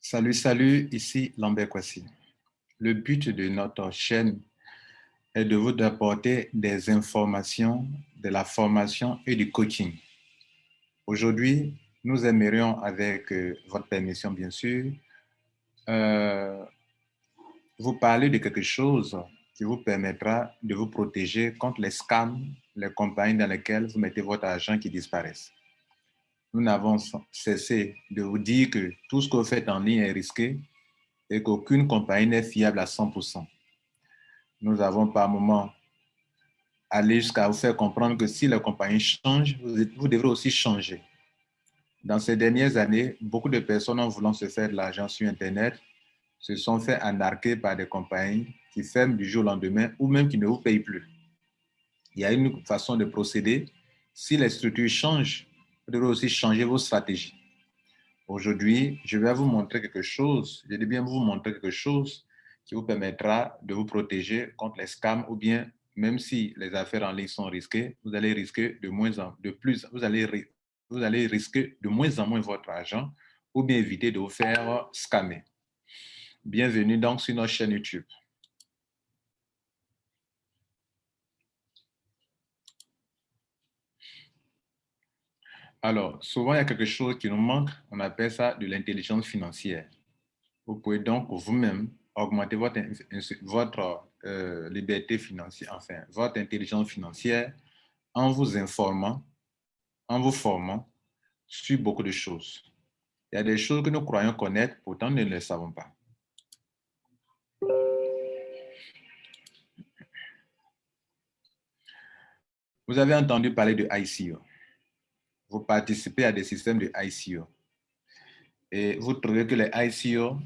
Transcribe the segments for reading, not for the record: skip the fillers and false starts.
Salut, ici Lambert Kwasi. Le but de notre chaîne est de vous apporter des informations, de la formation et du coaching. Aujourd'hui, nous aimerions, avec votre permission bien sûr, euh, vous parler de quelque chose qui vous permettra de vous protéger contre les scams, les compagnies dans lesquelles vous mettez votre argent qui disparaissent. Nous n'avons cessé de vous dire que tout ce que vous faites en ligne est risqué et qu'aucune compagnie n'est fiable à 100%. Nous avons par moments allé jusqu'à vous faire comprendre que si la compagnie change, vous devrez aussi changer. Dans ces dernières années, beaucoup de personnes en voulant se faire de l'argent sur Internet se sont fait arnaquer par des compagnies qui ferment du jour au lendemain ou même qui ne vous payent plus. Il y a une façon de procéder. Si les structures changent, vous devrez aussi changer vos stratégies. Aujourd'hui, je vais vous montrer quelque chose, je vais bien vous montrer quelque chose qui vous permettra de vous protéger contre les scams ou bien, même si les affaires en ligne sont risquées, vous allez risquer vous allez risquer de moins en moins votre argent ou bien éviter de vous faire scammer. Bienvenue donc sur notre chaîne YouTube. Alors, souvent, il y a quelque chose qui nous manque, on appelle ça de l'intelligence financière. Vous pouvez donc vous-même augmenter votre liberté financière, enfin, votre intelligence financière en vous informant, en vous formant sur beaucoup de choses. Il y a des choses que nous croyons connaître, pourtant nous ne les savons pas. Vous avez entendu parler de ICO. Vous participez à des systèmes de ICO. Et vous trouvez que les ICO,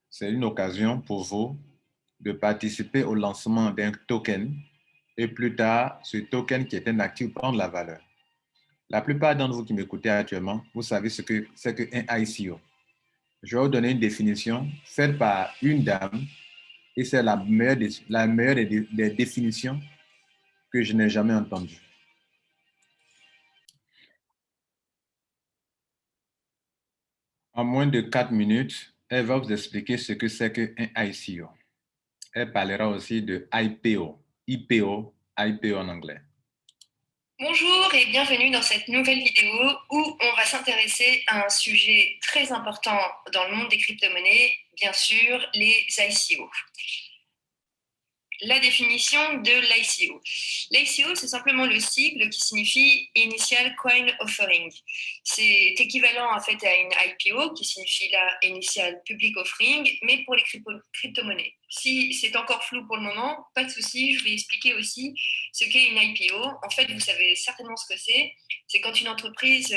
c'est une occasion pour vous de participer au lancement d'un token et plus tard, ce token qui est un actif prend de la valeur. La plupart d'entre vous qui m'écoutez actuellement, vous savez ce que c'est qu'un ICO. Je vais vous donner une définition faite par une dame et c'est la meilleure des définitions que je n'ai jamais entendues. En moins de 4 minutes, elle va vous expliquer ce que c'est qu'un ICO. Elle parlera aussi de IPO, IPO en anglais. Bonjour et bienvenue dans cette nouvelle vidéo où on va s'intéresser à un sujet très important dans le monde des crypto-monnaies, bien sûr, les ICO. La définition de l'ICO. L'ICO, c'est simplement le sigle qui signifie Initial Coin Offering. C'est équivalent en fait à une IPO qui signifie la Initial Public Offering, mais pour les crypto-monnaies. Si c'est encore flou pour le moment, pas de souci, je vais expliquer aussi ce qu'est une IPO. En fait, vous savez certainement ce que c'est. C'est quand une entreprise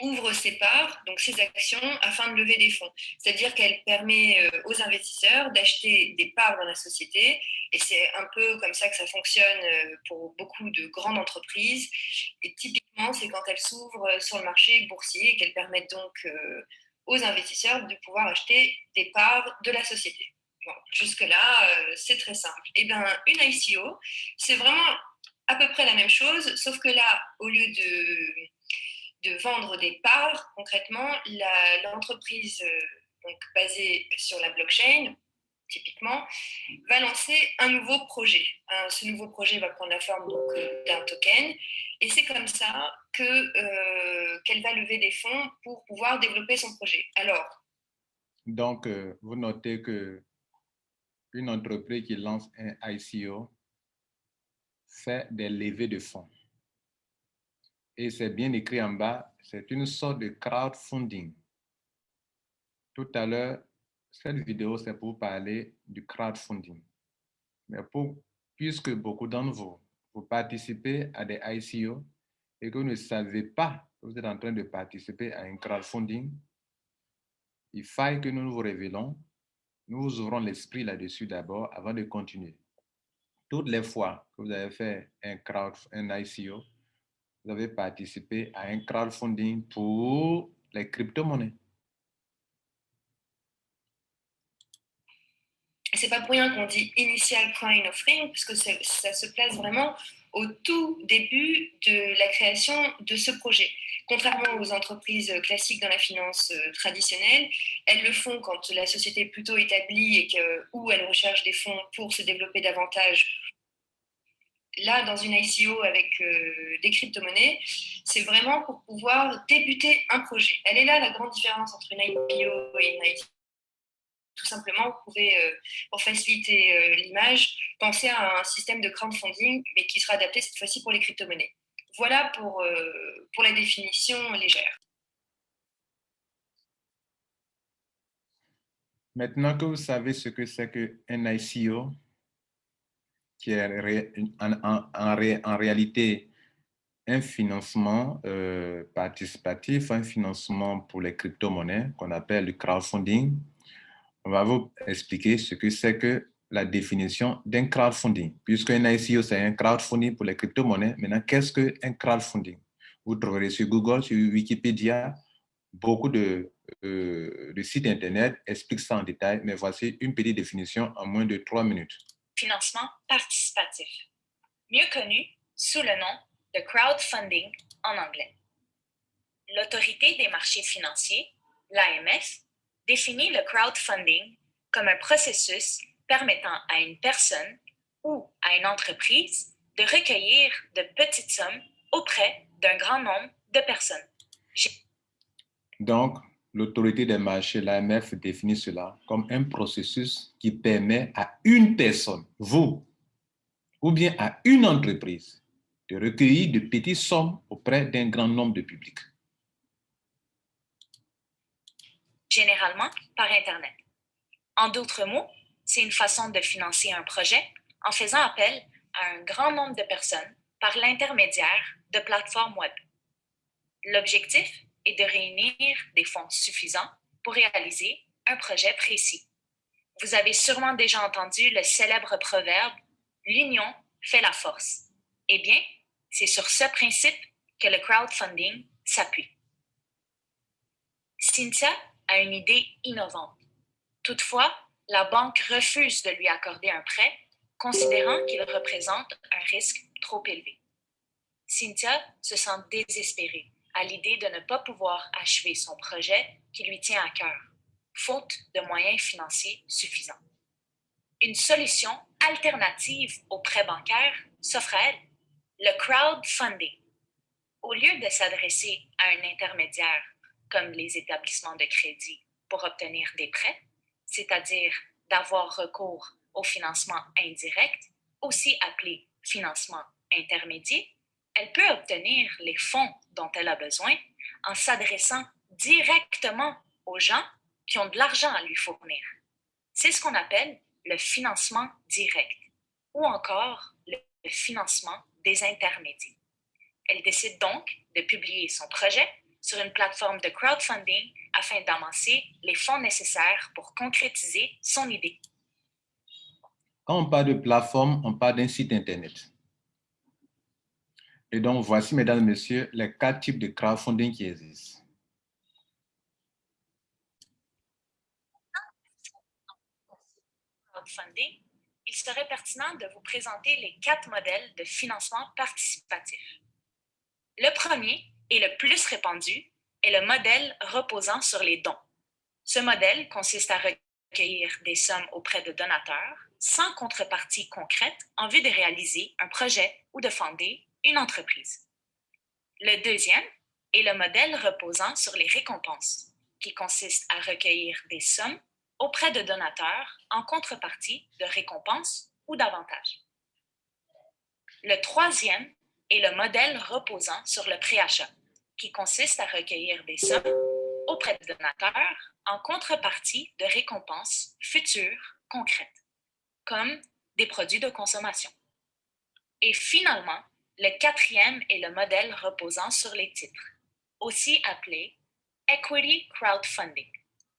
ouvre ses parts, donc ses actions, afin de lever des fonds. C'est-à-dire qu'elle permet aux investisseurs d'acheter des parts dans la société, et c'est un peu comme ça que ça fonctionne pour beaucoup de grandes entreprises. Et typiquement, c'est quand elles s'ouvrent sur le marché boursier et qu'elles permettent donc aux investisseurs de pouvoir acheter des parts de la société. Bon, jusque-là, c'est très simple. Et bien, une ICO, c'est vraiment à peu près la même chose, sauf que là, au lieu de vendre des parts, concrètement, l'entreprise basée sur la blockchain, typiquement, va lancer un nouveau projet. Ce nouveau projet va prendre la forme d'un token, et c'est comme ça qu'elle va lever des fonds pour pouvoir développer son projet. Alors, donc, vous notez que une entreprise qui lance un ICO fait des levées de fonds. Et c'est bien écrit en bas, c'est une sorte de crowdfunding. Tout à l'heure, cette vidéo, c'est pour parler du crowdfunding. Mais puisque beaucoup d'entre vous, vous participez à des ICO et que vous ne savez pas que vous êtes en train de participer à un crowdfunding, il faille que nous vous révélons, nous vous ouvrons l'esprit là-dessus d'abord avant de continuer. Toutes les fois que vous avez fait un ICO, vous avez participé à un crowdfunding pour les crypto-monnaies. c'est pas pour rien qu'on dit Initial Coin Offering, puisque ça se place vraiment au tout début de la création de ce projet. Contrairement aux entreprises classiques dans la finance traditionnelle, elles le font quand la société est plutôt établie et où elle recherche des fonds pour se développer davantage. Là, dans une ICO avec des crypto-monnaies, c'est vraiment pour pouvoir débuter un projet. Elle est là la grande différence entre une IPO et une ICO. Tout simplement, vous pouvez, pour faciliter l'image, penser à un système de crowdfunding, mais qui sera adapté cette fois-ci pour les crypto-monnaies. Voilà pour la définition légère. Maintenant que vous savez ce que c'est qu'un ICO, qui est en réalité un financement participatif, un financement pour les crypto-monnaies qu'on appelle le crowdfunding, on va vous expliquer ce que c'est que la définition d'un crowdfunding. Puisque un ICO, c'est un crowdfunding pour les crypto-monnaies. Maintenant, qu'est-ce qu'un crowdfunding? Vous trouverez sur Google, sur Wikipédia, beaucoup de sites Internet expliquent ça en détail, mais voici une petite définition en moins de 3 minutes. Financement participatif, mieux connu sous le nom de crowdfunding en anglais. L'Autorité des marchés financiers, l'AMF, définit le crowdfunding comme un processus permettant à une personne ou à une entreprise de recueillir de petites sommes auprès d'un grand nombre de personnes. Donc, l'autorité des marchés, l'AMF, définit cela comme un processus qui permet à une personne, vous, ou bien à une entreprise, de recueillir de petites sommes auprès d'un grand nombre de publics. Généralement par Internet. En d'autres mots, c'est une façon de financer un projet en faisant appel à un grand nombre de personnes par l'intermédiaire de plateformes web. L'objectif est de réunir des fonds suffisants pour réaliser un projet précis. Vous avez sûrement déjà entendu le célèbre proverbe « L'union fait la force ». Eh bien, c'est sur ce principe que le crowdfunding s'appuie. Cynthia a une idée innovante. Toutefois, la banque refuse de lui accorder un prêt, considérant qu'il représente un risque trop élevé. Cynthia se sent désespérée à l'idée de ne pas pouvoir achever son projet qui lui tient à cœur, faute de moyens financiers suffisants. Une solution alternative au prêt bancaire s'offre à elle, le crowdfunding. Au lieu de s'adresser à un intermédiaire comme les établissements de crédit pour obtenir des prêts, c'est-à-dire d'avoir recours au financement indirect, aussi appelé financement intermédiaire, elle peut obtenir les fonds dont elle a besoin en s'adressant directement aux gens qui ont de l'argent à lui fournir. C'est ce qu'on appelle le financement direct ou encore le financement des intermédiaires. Elle décide donc de publier son projet sur une plateforme de crowdfunding afin d'amasser les fonds nécessaires pour concrétiser son idée. Quand on parle de plateforme, on parle d'un site Internet. Et donc, voici, mesdames et messieurs, les 4 types de crowdfunding qui existent. Crowdfunding, il serait pertinent de vous présenter les 4 modèles de financement participatif. Le premier, et le plus répandu, est le modèle reposant sur les dons. Ce modèle consiste à recueillir des sommes auprès de donateurs sans contrepartie concrète en vue de réaliser un projet ou de fonder une entreprise. Le deuxième est le modèle reposant sur les récompenses, qui consiste à recueillir des sommes auprès de donateurs en contrepartie de récompenses ou d'avantages. Le troisième est le modèle reposant sur le préachat, qui consiste à recueillir des sommes auprès de donateurs en contrepartie de récompenses futures concrètes, comme des produits de consommation. Et finalement, le quatrième est le modèle reposant sur les titres, aussi appelé Equity Crowdfunding.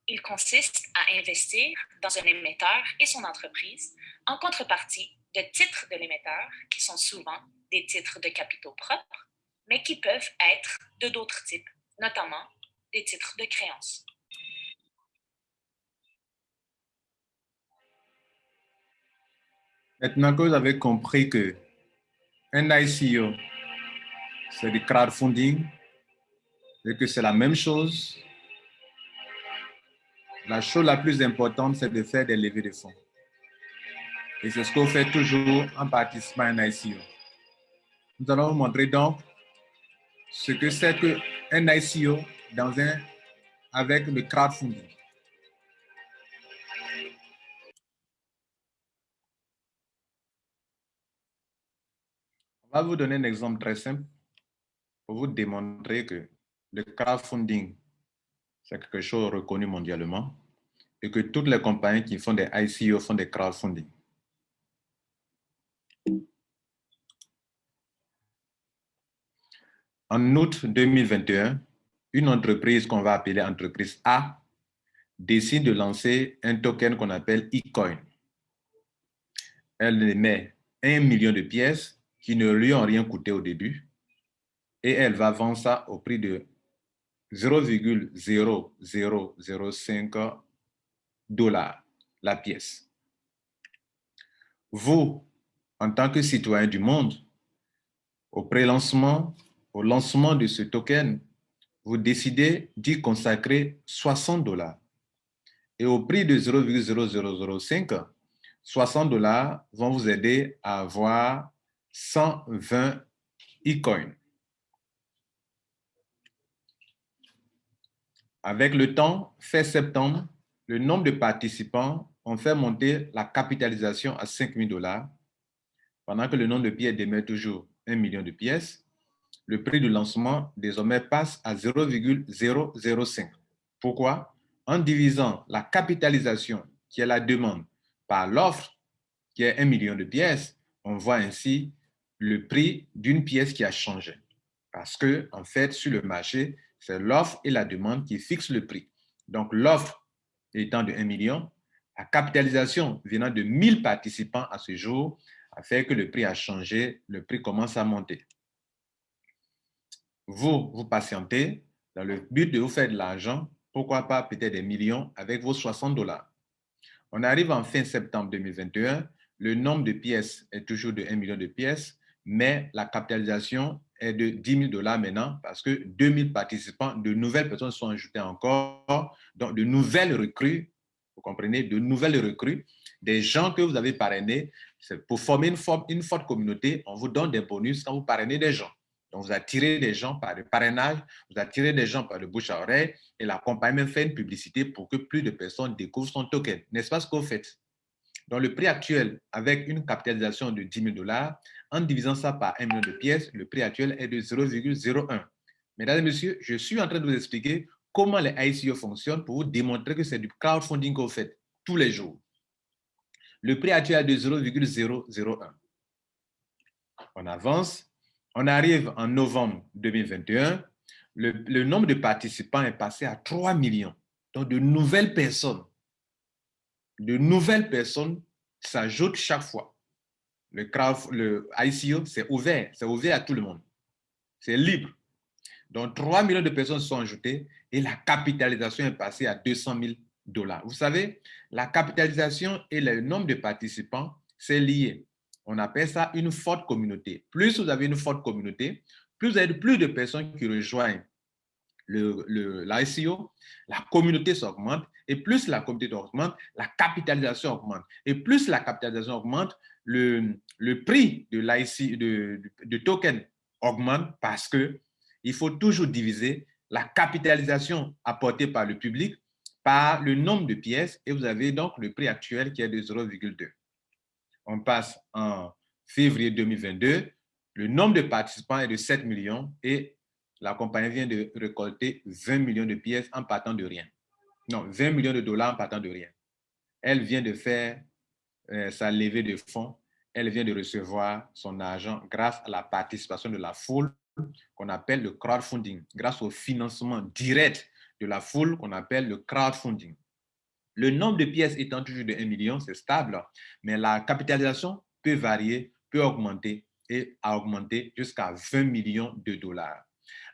Il consiste à investir dans un émetteur et son entreprise en contrepartie de titres de l'émetteur qui sont souvent des titres de capitaux propres, mais qui peuvent être de d'autres types, notamment des titres de créance. Maintenant que vous avez compris que un ICO, c'est du crowdfunding, et que c'est la même chose. La chose la plus importante, c'est de faire des levées de fonds. Et c'est ce qu'on fait toujours en participant à un ICO. Nous allons vous montrer donc ce que c'est qu'un ICO avec le crowdfunding. On va vous donner un exemple très simple pour vous démontrer que le crowdfunding, c'est quelque chose reconnu mondialement et que toutes les compagnies qui font des ICO font des crowdfunding. En août 2021, une entreprise qu'on va appeler entreprise A décide de lancer un token qu'on appelle eCoin. Elle émet 1 million de pièces qui ne lui ont rien coûté au début et elle va vendre ça au prix de 0,0005 $ la pièce. Vous, en tant que citoyen du monde, au lancement de ce token, vous décidez d'y consacrer 60 $. Et au prix de 0,0005, 60 $ vont vous aider à avoir 120 e-coins. Avec le temps, fin septembre, le nombre de participants ont fait monter la capitalisation à 5 000 $, pendant que le nombre de pièces demeure toujours 1 million de pièces. Le prix du lancement désormais passe à 0,005. Pourquoi? En divisant la capitalisation, qui est la demande, par l'offre, qui est 1 million de pièces, on voit ainsi le prix d'une pièce qui a changé. Parce que, en fait, sur le marché, c'est l'offre et la demande qui fixent le prix. Donc, l'offre étant de 1 million, la capitalisation venant de 1000 participants à ce jour a fait que le prix a changé, le prix commence à monter. Vous patientez dans le but de vous faire de l'argent, pourquoi pas peut-être des millions avec vos 60 $. On arrive en fin septembre 2021, le nombre de pièces est toujours de 1 million de pièces, mais la capitalisation est de 10 000 $ maintenant parce que 2000 participants, de nouvelles personnes sont ajoutées encore, donc de nouvelles recrues, vous comprenez, de nouvelles recrues, des gens que vous avez parrainés. Pour former une forte communauté, on vous donne des bonus quand vous parrainez des gens. Donc, vous attirez des gens par le parrainage, vous attirez des gens par le bouche à oreille et la compagnie même fait une publicité pour que plus de personnes découvrent son token. N'est-ce pas ce que vous faites? Donc, le prix actuel, avec une capitalisation de 10 000 $, en divisant ça par 1 million de pièces, le prix actuel est de 0,01. Mesdames et messieurs, je suis en train de vous expliquer comment les ICO fonctionnent pour vous démontrer que c'est du crowdfunding que vous faites tous les jours. Le prix actuel est de 0,001. On avance. On arrive en novembre 2021, le nombre de participants est passé à 3 millions. Donc, de nouvelles personnes s'ajoutent chaque fois. Le ICO, c'est ouvert à tout le monde. C'est libre. Donc, 3 millions de personnes sont ajoutées et la capitalisation est passée à 200 000 $. Vous savez, la capitalisation et le nombre de participants, c'est lié. On appelle ça une forte communauté. Plus vous avez une forte communauté, plus vous avez plus de personnes qui rejoignent l'ICO, la communauté s'augmente, et plus la communauté augmente, la capitalisation augmente. Et plus la capitalisation augmente, le prix de l'ICO, de token augmente parce que il faut toujours diviser la capitalisation apportée par le public par le nombre de pièces, et vous avez donc le prix actuel qui est de 0,2. On passe en février 2022, le nombre de participants est de 7 millions et la compagnie vient de récolter 20 millions de pièces en partant de rien. Non, 20 millions de dollars en partant de rien. Elle vient de faire sa levée de fonds. Elle vient de recevoir son argent grâce à la participation de la foule qu'on appelle le crowdfunding, grâce au financement direct de la foule qu'on appelle le crowdfunding. Le nombre de pièces étant toujours de 1 million, c'est stable, mais la capitalisation peut varier, peut augmenter et a augmenté jusqu'à 20 millions de dollars.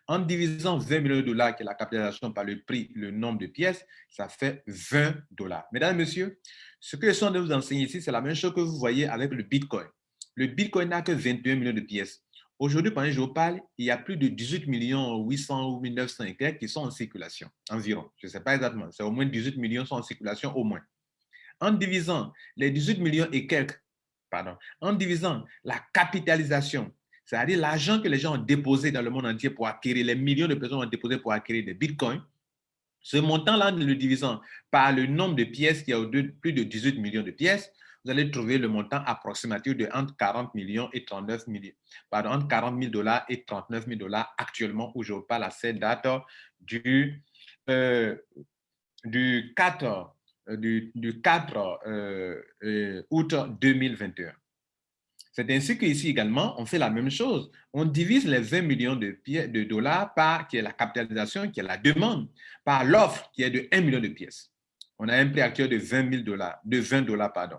En divisant 20 millions de dollars, qui est la capitalisation par le prix, le nombre de pièces, ça fait 20 $. Mesdames et messieurs, ce que je suis en train de vous enseigner ici, c'est la même chose que vous voyez avec le Bitcoin. Le Bitcoin n'a que 21 millions de pièces. Aujourd'hui, pendant que je vous parle, il y a plus de 18 800 ou 1900 et quelques qui sont en circulation, environ. Je ne sais pas exactement. C'est au moins 18 millions qui sont en circulation, au moins. En divisant les 18 millions et quelques, en divisant la capitalisation, c'est-à-dire l'argent que les gens ont déposé dans le monde entier pour acquérir, les millions de personnes ont déposé pour acquérir des bitcoins, ce montant-là, le divisant par le nombre de pièces, qui a plus de 18 millions de pièces, vous allez trouver le montant approximatif de entre 40 millions et 39 millions. Pardon, entre 40 000 $ et 39 000 $ actuellement, où je vous parle à cette date du 4 août 2021. C'est ainsi qu'ici également, on fait la même chose. On divise les 20 millions de dollars par, qui est la capitalisation, qui est la demande, par l'offre, qui est de 1 million de pièces. On a un prix actuel de 20 $, de 20 $, pardon.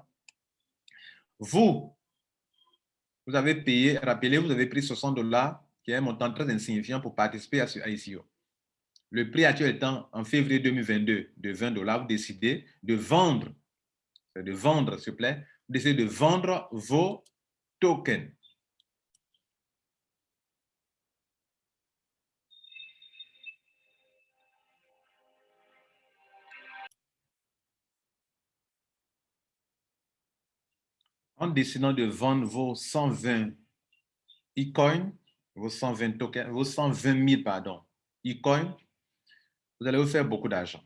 Vous avez payé, rappelez, vous avez pris 60 $, qui est un montant très insignifiant pour participer à ce ICO. Le prix actuel étant en février 2022 de 20 $, vous décidez de vendre, s'il vous plaît, vous décidez de vendre vos tokens. En décidant de vendre vos 120 e-coins, vos 120 tokens, vos 120 000, pardon, e-coins, vous allez vous faire beaucoup d'argent.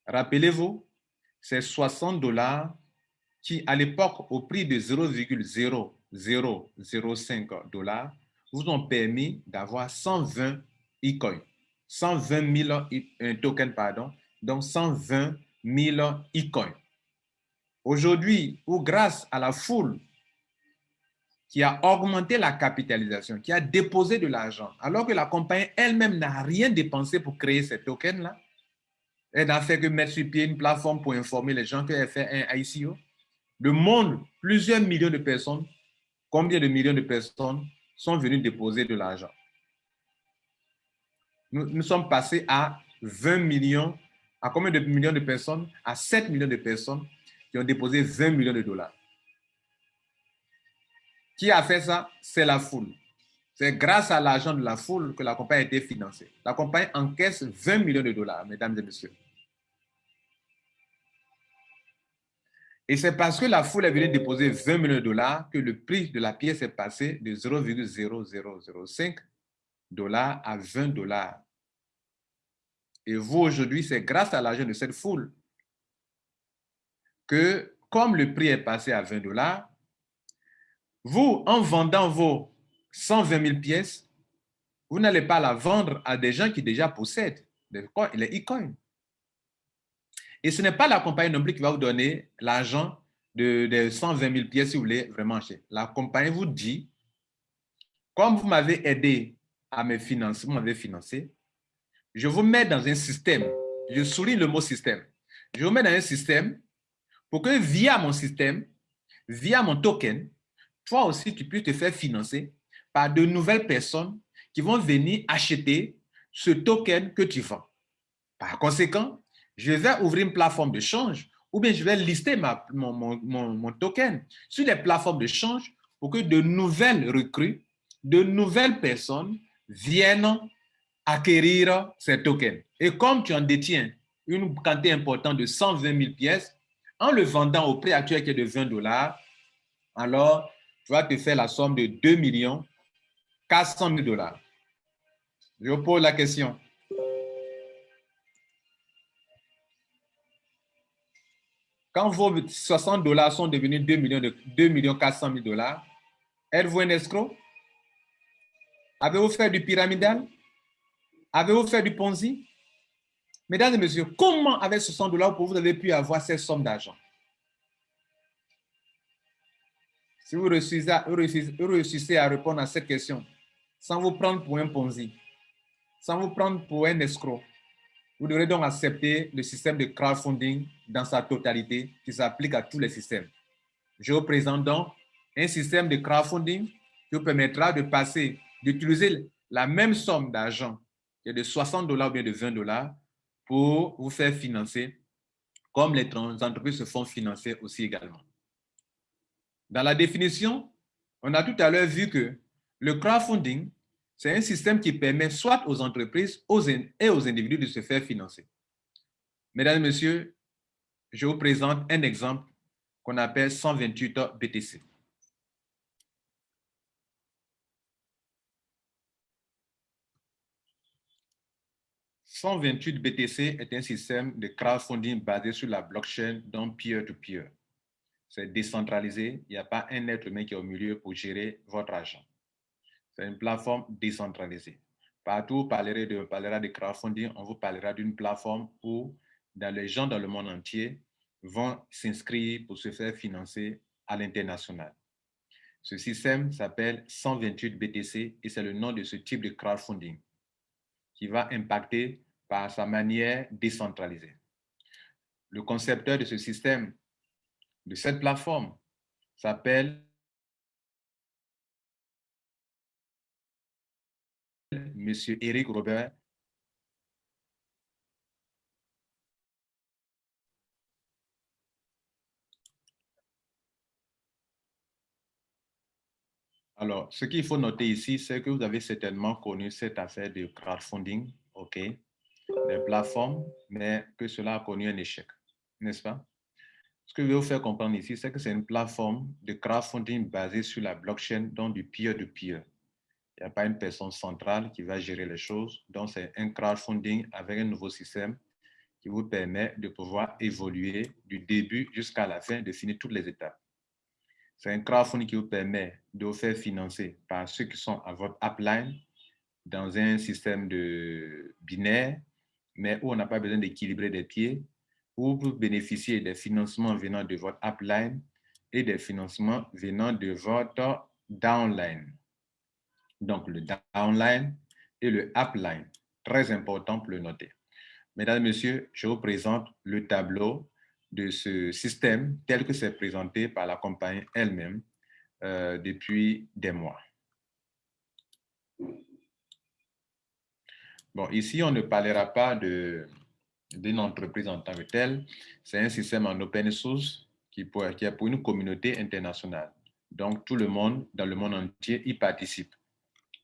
Rappelez-vous, c'est 60 $ qui, à l'époque, au prix de 0,0005 $, vous ont permis d'avoir 120 e-coins, 120 000 tokens, pardon, donc 120 000 e-coins. Aujourd'hui, ou grâce à la foule qui a augmenté la capitalisation, qui a déposé de l'argent, alors que la compagnie elle-même n'a rien dépensé pour créer ces tokens-là, elle n'a fait que mettre sur pied une plateforme pour informer les gens qu'elle fait un ICO. Le monde, plusieurs millions de personnes, combien de millions de personnes sont venues déposer de l'argent? Nous sommes passés à 20 millions, à combien de millions de personnes? À 7 millions de personnes qui ont déposé 20 millions de $. Qui a fait ça? C'est la foule. C'est grâce à l'argent de la foule que la compagnie a été financée. La compagnie encaisse 20 millions de $, mesdames et messieurs. Et c'est parce que la foule est venue déposer 20 millions de $ que le prix de la pièce est passé de 0,0005 $ à 20 $. Et vous, aujourd'hui, c'est grâce à l'argent de cette foule que, comme le prix est passé à 20 $, vous, en vendant vos 120 000 pièces, vous n'allez pas la vendre à des gens qui déjà possèdent les e-coins. Et ce n'est pas la compagnie non plus qui va vous donner l'argent de 120 000 pièces si vous voulez vraiment acheter. La compagnie vous dit, comme vous m'avez aidé à me financer, vous m'avez financé, je vous mets dans un système, je souligne le mot système, je vous mets dans un système pour que via mon système, via mon token, toi aussi tu puisses te faire financer par de nouvelles personnes qui vont venir acheter ce token que tu vends. Par conséquent, je vais ouvrir une plateforme de change ou bien je vais lister mon token sur les plateformes de change pour que de nouvelles recrues, de nouvelles personnes viennent acquérir ces tokens. Et comme tu en détiens une quantité importante de 120 000 pièces, en le vendant au prix actuel qui est de 20 $, alors tu vas te faire la somme de 2 400 000 $. Je vous pose la question. Quand vos 60 $ sont devenus 2 400 000 $, êtes-vous un escroc? Avez-vous fait du pyramidal? Avez-vous fait du Ponzi? Mesdames et messieurs, comment avec 60 $ vous avez pu avoir cette somme d'argent? Si vous réussissez à répondre à cette question sans vous prendre pour un Ponzi, sans vous prendre pour un escroc, vous devrez donc accepter le système de crowdfunding dans sa totalité qui s'applique à tous les systèmes. Je vous présente donc un système de crowdfunding qui vous permettra de passer, d'utiliser la même somme d'argent, qui est de 60 $ ou bien de 20 $ pour vous faire financer, comme les entreprises se font financer aussi également. Dans la définition, On a tout à l'heure vu que le crowdfunding, c'est un système qui permet soit aux entreprises et aux individus de se faire financer. Mesdames et messieurs, je vous présente un exemple qu'on appelle 128 BTC. 128 BTC est un système de crowdfunding basé sur la blockchain, donc peer-to-peer. C'est décentralisé, il n'y a pas un être humain qui est au milieu pour gérer votre argent. C'est une plateforme décentralisée. Partout où on parlera de crowdfunding, on vous parlera d'une plateforme où les gens dans le monde entier vont s'inscrire pour se faire financer à l'international. Ce système s'appelle 128 BTC et c'est le nom de ce type de crowdfunding qui va impacter par sa manière décentralisée. Le concepteur de ce système, de cette plateforme, s'appelle M. Eric Robert. Alors, ce qu'il faut noter ici, c'est que vous avez certainement connu cette affaire de crowdfunding, OK, des plateformes, mais que cela a connu un échec, n'est-ce pas? Ce que je vais vous faire comprendre ici, c'est que c'est une plateforme de crowdfunding basée sur la blockchain, donc du peer-to-peer. Il n'y a pas une personne centrale qui va gérer les choses, donc c'est un crowdfunding avec un nouveau système qui vous permet de pouvoir évoluer du début jusqu'à la fin, de finir toutes les étapes. C'est un crowdfunding qui vous permet de vous faire financer par ceux qui sont à votre upline dans un système de binaire, mais où on n'a pas besoin d'équilibrer des pieds, où vous bénéficiez des financements venant de votre upline et des financements venant de votre downline. Donc, le downline et le upline, très important pour le noter. Mesdames et messieurs, je vous présente le tableau de ce système tel que c'est présenté par la compagnie elle-même depuis des mois. Bon, ici, on ne parlera pas d'une entreprise en tant que telle. C'est un système en open source qui est pour une communauté internationale. Donc, tout le monde, dans le monde entier, y participe.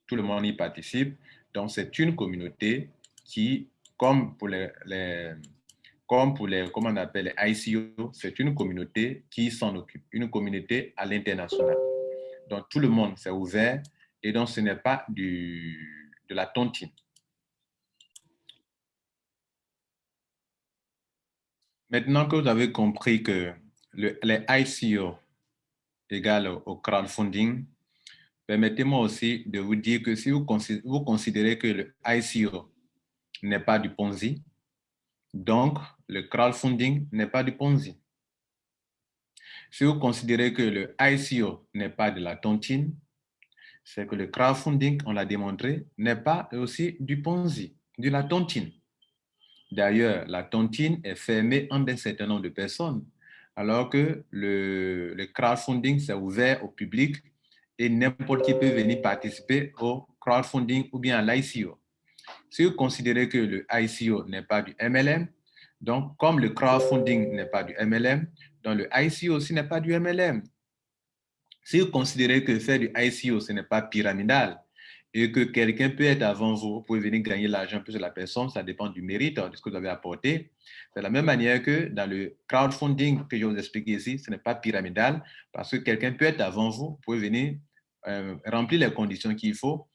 Tout le monde y participe. Donc, c'est une communauté qui, comme on appelle les ICO, c'est une communauté qui s'en occupe, une communauté à l'international. Donc, tout le monde s'est ouvert et donc ce n'est pas de la tontine. Maintenant que vous avez compris que les ICO égale au crowdfunding, permettez-moi aussi de vous dire que si vous considérez que le ICO n'est pas du Ponzi, donc le crowdfunding n'est pas du Ponzi. Si vous considérez que le ICO n'est pas de la tontine, c'est que le crowdfunding, on l'a démontré, n'est pas aussi du Ponzi, de la tontine. D'ailleurs, la tontine est fermée en un certain nombre de personnes, alors que le crowdfunding, c'est ouvert au public et n'importe qui peut venir participer au crowdfunding ou bien à l'ICO. Si vous considérez que le ICO n'est pas du MLM, donc comme le crowdfunding n'est pas du MLM, donc le ICO aussi n'est pas du MLM. Si vous considérez que faire du ICO, ce n'est pas pyramidal et que quelqu'un peut être avant vous, vous pouvez venir gagner l'argent plus de la personne, ça dépend du mérite, de ce que vous avez apporté. C'est de la même manière que dans le crowdfunding que je vous explique ici, ce n'est pas pyramidal parce que quelqu'un peut être avant vous, vous pouvez venir remplir les conditions qu'il faut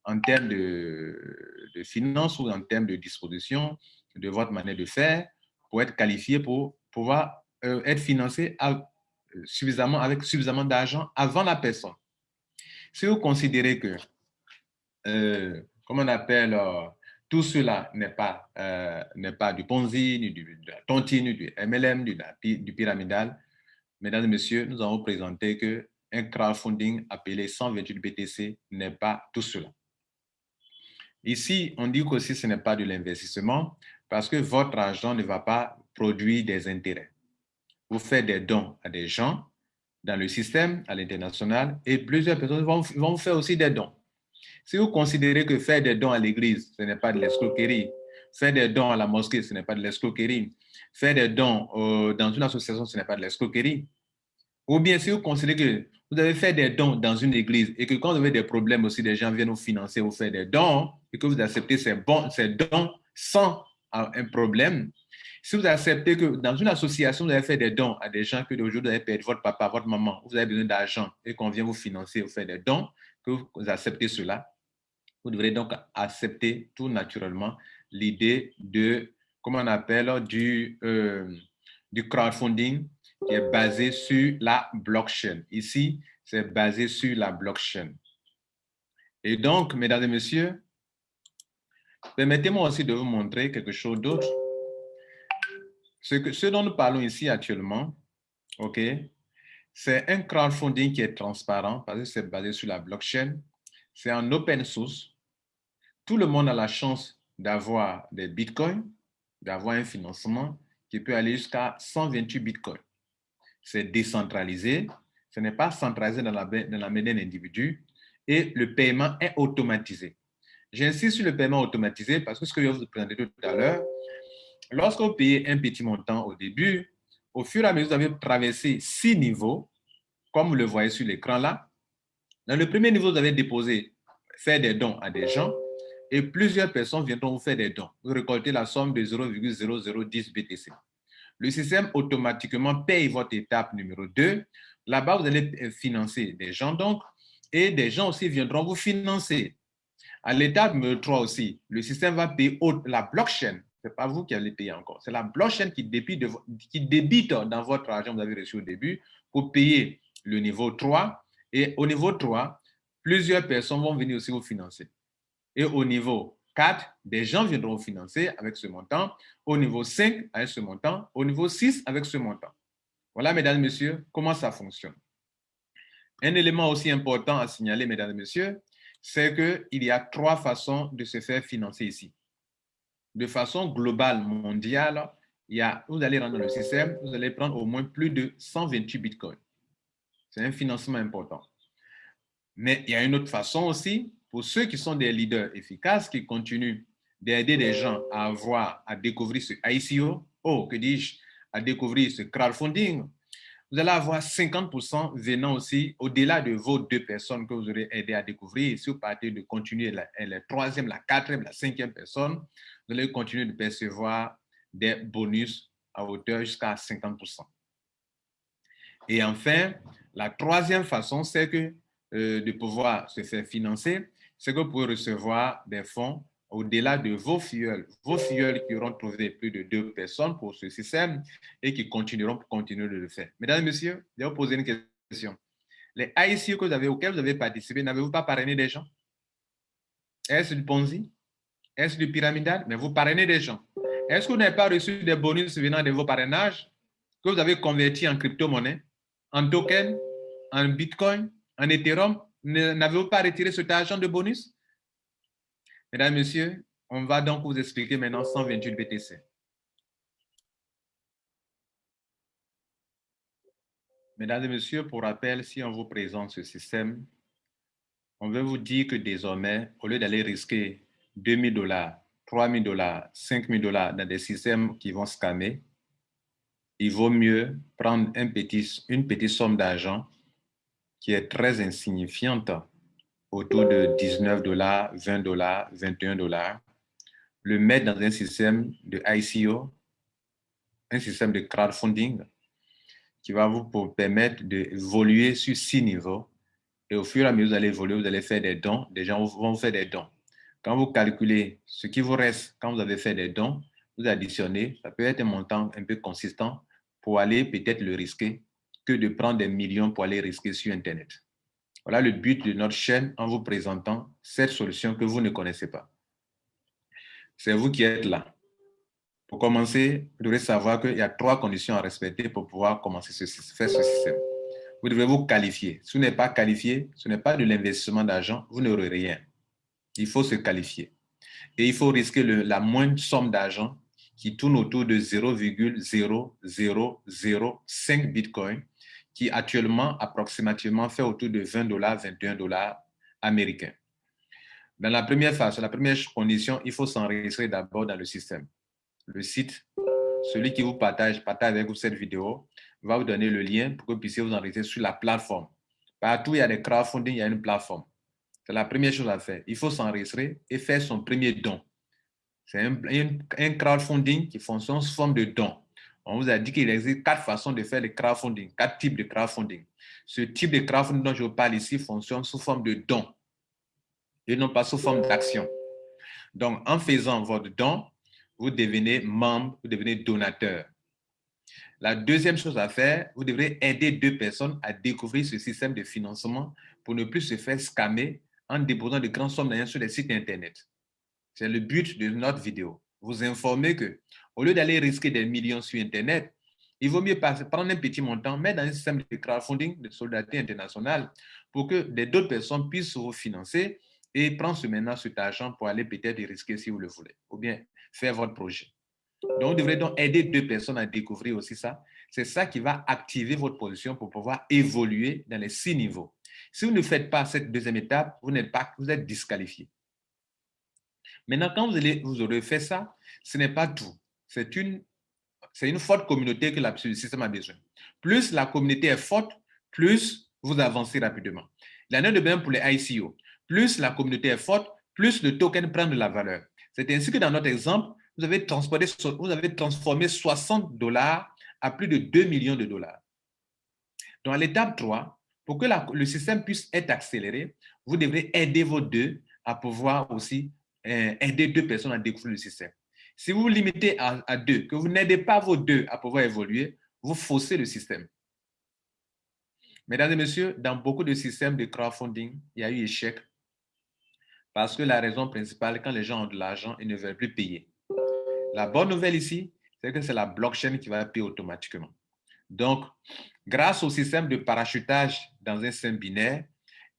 en termes de finances ou en termes de disposition de votre manière de faire pour être qualifié pour pouvoir être financé avec suffisamment d'argent avant la personne. Si vous considérez que, comment on appelle, tout cela n'est pas du Ponzi, ni de la tontine, ni du MLM, du pyramidal, mesdames et messieurs, nous allons présenter qu'un crowdfunding appelé 128 BTC n'est pas tout cela. Ici, on dit qu'aussi ce n'est pas de l'investissement parce que votre argent ne va pas produire des intérêts. Vous faites des dons à des gens dans le système, à l'international, et plusieurs personnes vont vous faire aussi des dons. Si vous considérez que faire des dons à l'église, ce n'est pas de l'escroquerie, faire des dons à la mosquée, ce n'est pas de l'escroquerie, faire des dons dans une association, ce n'est pas de l'escroquerie, ou bien si vous considérez que vous avez fait des dons dans une église et que quand vous avez des problèmes aussi, des gens viennent vous financer, vous faire des dons et que vous acceptez ces dons sans un problème. Si vous acceptez que dans une association, vous avez fait des dons à des gens que aujourd'hui vous avez perdu votre papa, votre maman, vous avez besoin d'argent et qu'on vient vous financer, vous faire des dons, que vous acceptez cela, vous devrez donc accepter tout naturellement l'idée de, comment on appelle, du crowdfunding qui est basé sur la blockchain. Ici, c'est basé sur la blockchain. Et donc, mesdames et messieurs, permettez-moi aussi de vous montrer quelque chose d'autre. Ce dont nous parlons ici actuellement, OK, c'est un crowdfunding qui est transparent parce que c'est basé sur la blockchain. C'est en open source. Tout le monde a la chance d'avoir des bitcoins, d'avoir un financement qui peut aller jusqu'à 128 bitcoins. C'est décentralisé, ce n'est pas centralisé dans la main d'un individu et le paiement est automatisé. J'insiste sur le paiement automatisé parce que ce que je vais vous présenter tout à l'heure, lorsque vous payez un petit montant au début, au fur et à mesure, vous avez traversé 6 niveaux, comme vous le voyez sur l'écran là. Dans le premier niveau, vous avez déposé, faire des dons à des gens et plusieurs personnes viendront vous faire des dons. Vous récoltez la somme de 0,0010 BTC. Le système automatiquement paye votre étape numéro 2. Là-bas, vous allez financer des gens donc et des gens aussi viendront vous financer. À l'étape numéro 3 aussi, le système va payer la blockchain. Ce n'est pas vous qui allez payer encore. C'est la blockchain qui débite dans votre argent que vous avez reçu au début pour payer le niveau 3. Et au niveau 3, plusieurs personnes vont venir aussi vous financer. Et au niveau 4, des gens viendront vous financer avec ce montant. Au niveau 5, avec ce montant. Au niveau 6, avec ce montant. Voilà, mesdames et messieurs, comment ça fonctionne. Un élément aussi important à signaler, mesdames et messieurs, c'est qu'il y a 3 façons de se faire financer ici. De façon globale, mondiale, vous allez rentrer dans le système, vous allez prendre au moins plus de 128 bitcoins. C'est un financement important. Mais il y a une autre façon aussi, pour ceux qui sont des leaders efficaces, qui continuent d'aider les gens à découvrir ce ICO, à découvrir ce crowdfunding. Vous allez avoir 50% venant aussi au-delà de vos 2 personnes que vous aurez aidé à découvrir. Si vous partez de continuer la 3e, la 4e, la 5e personne, vous allez continuer de percevoir des bonus à hauteur jusqu'à 50%. Et enfin, la 3e façon, c'est que de pouvoir se faire financer, c'est que vous pouvez recevoir des fonds au-delà de vos filleuls qui auront trouvé plus de 2 personnes pour ce système et qui continueront pour continuer de le faire. Mesdames et messieurs, je vais vous poser une question. Les ICO auxquels vous avez participé, n'avez-vous pas parrainé des gens? Est-ce du Ponzi? Est-ce du pyramidal? Mais vous parrainez des gens. Est-ce que vous n'avez pas reçu des bonus venant de vos parrainages que vous avez convertis en crypto-monnaie, en token, en bitcoin, en Ethereum? N'avez-vous pas retiré cet argent de bonus? Mesdames et messieurs, on va donc vous expliquer maintenant 128 BTC. Mesdames et messieurs, pour rappel, si on vous présente ce système, on veut vous dire que désormais, au lieu d'aller risquer $2 000, $3 000, $5 000 dans des systèmes qui vont scammer, il vaut mieux prendre une petite somme d'argent qui est très insignifiante, autour de $19, $20, $21, le mettre dans un système de ICO, un système de crowdfunding qui va vous permettre d'évoluer sur 6 niveaux. Et au fur et à mesure, vous allez évoluer, vous allez faire des dons. Des gens vont vous faire des dons. Quand vous calculez ce qui vous reste quand vous avez fait des dons, vous additionnez. Ça peut être un montant un peu consistant pour aller peut-être le risquer que de prendre des millions pour aller risquer sur Internet. Voilà le but de notre chaîne en vous présentant cette solution que vous ne connaissez pas. C'est vous qui êtes là. Pour commencer, vous devrez savoir qu'il y a 3 conditions à respecter pour pouvoir commencer faire ce système. Vous devez vous qualifier. Si vous n'êtes pas qualifié, ce n'est pas de l'investissement d'argent, vous n'aurez rien. Il faut se qualifier. Et il faut risquer la moindre somme d'argent qui tourne autour de 0,0005 Bitcoin, qui actuellement, approximativement, fait autour de $20, $21 américains. Dans la première phase, la première condition, il faut s'enregistrer d'abord dans le système. Le site, celui qui vous partage avec vous cette vidéo, va vous donner le lien pour que vous puissiez vous enregistrer sur la plateforme. Partout, il y a des crowdfunding, il y a une plateforme. C'est la première chose à faire. Il faut s'enregistrer et faire son premier don. C'est un crowdfunding qui fonctionne sous forme de don. On vous a dit qu'il existe 4 façons de faire le crowdfunding, 4 types de crowdfunding. Ce type de crowdfunding dont je vous parle ici fonctionne sous forme de don et non pas sous forme d'action. Donc, en faisant votre don, vous devenez membre, vous devenez donateur. La deuxième chose à faire, vous devrez aider 2 personnes à découvrir ce système de financement pour ne plus se faire scammer en déposant de grandes sommes d'argent sur les sites Internet. C'est le but de notre vidéo. Vous informer que, au lieu d'aller risquer des millions sur Internet, il vaut mieux prendre un petit montant, mettre dans un système de crowdfunding, de solidarité internationale, pour que d'autres personnes puissent vous financer et prendre maintenant cet argent pour aller peut-être risquer si vous le voulez, ou bien faire votre projet. Donc, vous devrez donc aider 2 personnes à découvrir aussi ça. C'est ça qui va activer votre position pour pouvoir évoluer dans les 6 niveaux. Si vous ne faites pas cette deuxième étape, vous êtes disqualifié. Maintenant, quand vous aurez fait ça, ce n'est pas tout. C'est une forte communauté que le système a besoin. Plus la communauté est forte, plus vous avancez rapidement. Il en est de même pour les ICO. Plus la communauté est forte, plus le token prend de la valeur. C'est ainsi que dans notre exemple, vous avez transformé $60 à plus de 2 millions de dollars. Donc, à l'étape 3, pour que le système puisse être accéléré, vous devrez aider vos 2 à pouvoir aussi aider 2 personnes à découvrir le système. Si vous vous limitez à 2, que vous n'aidez pas vos 2 à pouvoir évoluer, vous faussez le système. Mesdames et messieurs, dans beaucoup de systèmes de crowdfunding, il y a eu échec parce que la raison principale, quand les gens ont de l'argent, ils ne veulent plus payer. La bonne nouvelle ici, c'est que c'est la blockchain qui va payer automatiquement. Donc, grâce au système de parachutage dans un système binaire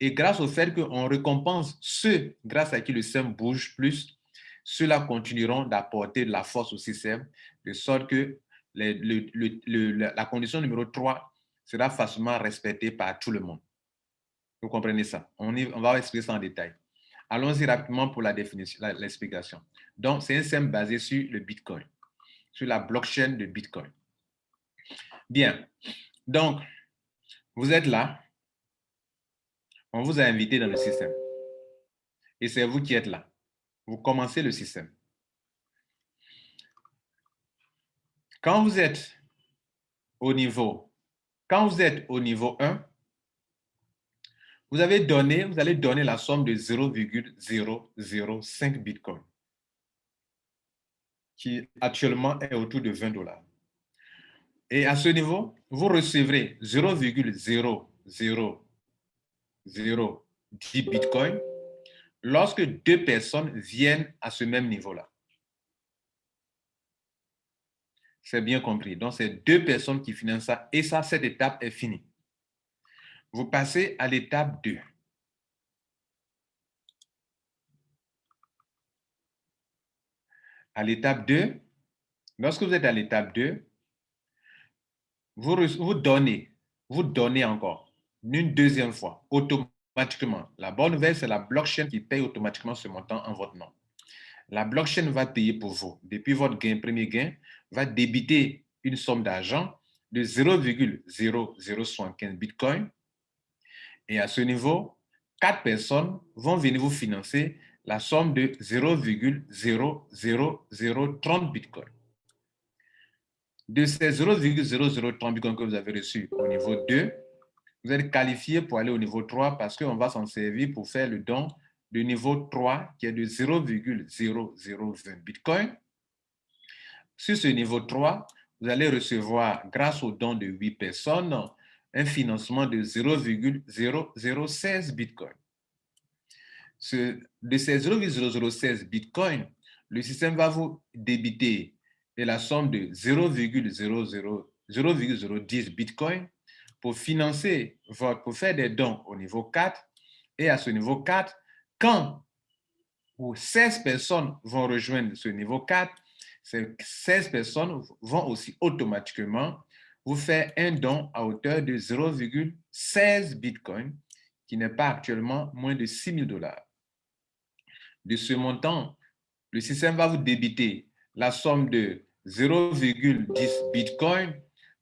et grâce au fait qu'on récompense ceux grâce à qui le système bouge plus, ceux-là continueront d'apporter de la force au système, de sorte que la condition numéro 3 sera facilement respectée par tout le monde. Vous comprenez ça? On va expliquer ça en détail. Allons-y rapidement pour l'explication. Donc, c'est un système basé sur le Bitcoin, sur la blockchain de Bitcoin. Bien. Donc, vous êtes là. On vous a invité dans le système. Et c'est vous qui êtes là. Vous commencez le système. Quand vous êtes au niveau 1, vous allez donner la somme de 0,005 Bitcoin, qui actuellement est autour de $20. Et à ce niveau, vous recevrez 0,0010 Bitcoin lorsque 2 personnes viennent à ce même niveau-là. C'est bien compris. Donc, c'est 2 personnes qui financent ça. Et ça, cette étape est finie. Vous passez à l'étape 2. À l'étape 2, lorsque vous êtes à l'étape 2, vous donnez encore une deuxième fois, automatiquement. La bonne nouvelle, c'est la blockchain qui paye automatiquement ce montant en votre nom. La blockchain va payer pour vous. Depuis votre premier gain, va débiter une somme d'argent de 0,0075 Bitcoin. Et à ce niveau, 4 personnes vont venir vous financer la somme de 0,00030 Bitcoin. De ces 0,0030 Bitcoin que vous avez reçus au niveau 2, vous êtes qualifié pour aller au niveau 3 parce qu'on va s'en servir pour faire le don du niveau 3 qui est de 0,0020 Bitcoin. Sur ce niveau 3, vous allez recevoir, grâce au don de 8 personnes, un financement de 0,0016 Bitcoin. De ces 0,0016 Bitcoin, le système va vous débiter la somme de 0,010 Bitcoin pour financer, pour faire des dons au niveau 4. Et à ce niveau 4, quand 16 personnes vont rejoindre ce niveau 4, ces 16 personnes vont aussi automatiquement vous faire un don à hauteur de 0,16 Bitcoin, qui n'est pas actuellement moins de $6,000. De ce montant, le système va vous débiter la somme de 0,10 Bitcoin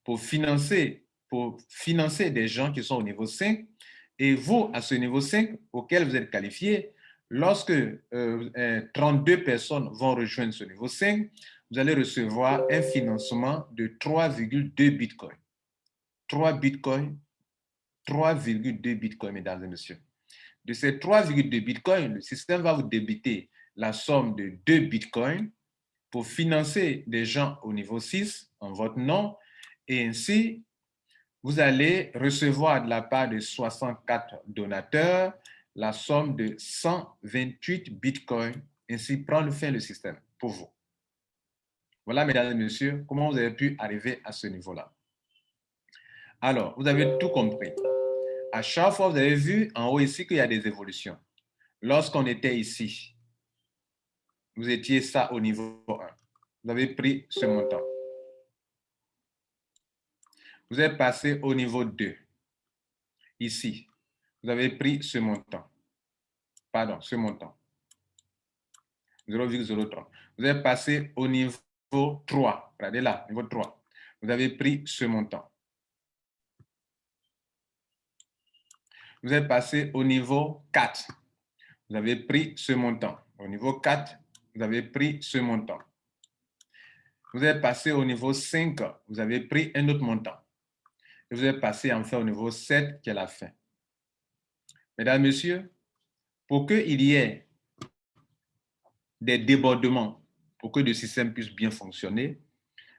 pour financer des gens qui sont au niveau 5 Et vous, à ce niveau 5, auquel vous êtes qualifié, lorsque 32 personnes vont rejoindre ce niveau 5, vous allez recevoir un financement de 3,2 bitcoins. 3,2 bitcoins, mesdames et messieurs. De ces 3,2 bitcoins, le système va vous débiter la somme de 2 bitcoins pour financer des gens au niveau 6 en votre nom. Et ainsi, vous allez recevoir de la part de 64 donateurs la somme de 128 bitcoins. Ainsi, prendre fin le système pour vous. Voilà, mesdames et messieurs, comment vous avez pu arriver à ce niveau-là. Alors, vous avez tout compris. À chaque fois, vous avez vu en haut ici qu'il y a des évolutions. Lorsqu'on était ici, vous étiez ça au niveau 1. Vous avez pris ce montant. Vous êtes passé au niveau 2. Ici, vous avez pris ce montant. Pardon, ce montant. 0,03. Vous êtes passé au niveau 3. Regardez là, niveau 3. Vous avez pris ce montant. Vous êtes passé au niveau 4. Vous avez pris ce montant. Au niveau 4, vous avez pris ce montant. Vous êtes passé au niveau 5, vous avez pris un autre montant. Et vous êtes passé enfin au niveau 7, qui est la fin. Mesdames, Messieurs, pour qu'il y ait des débordements, pour que le système puisse bien fonctionner,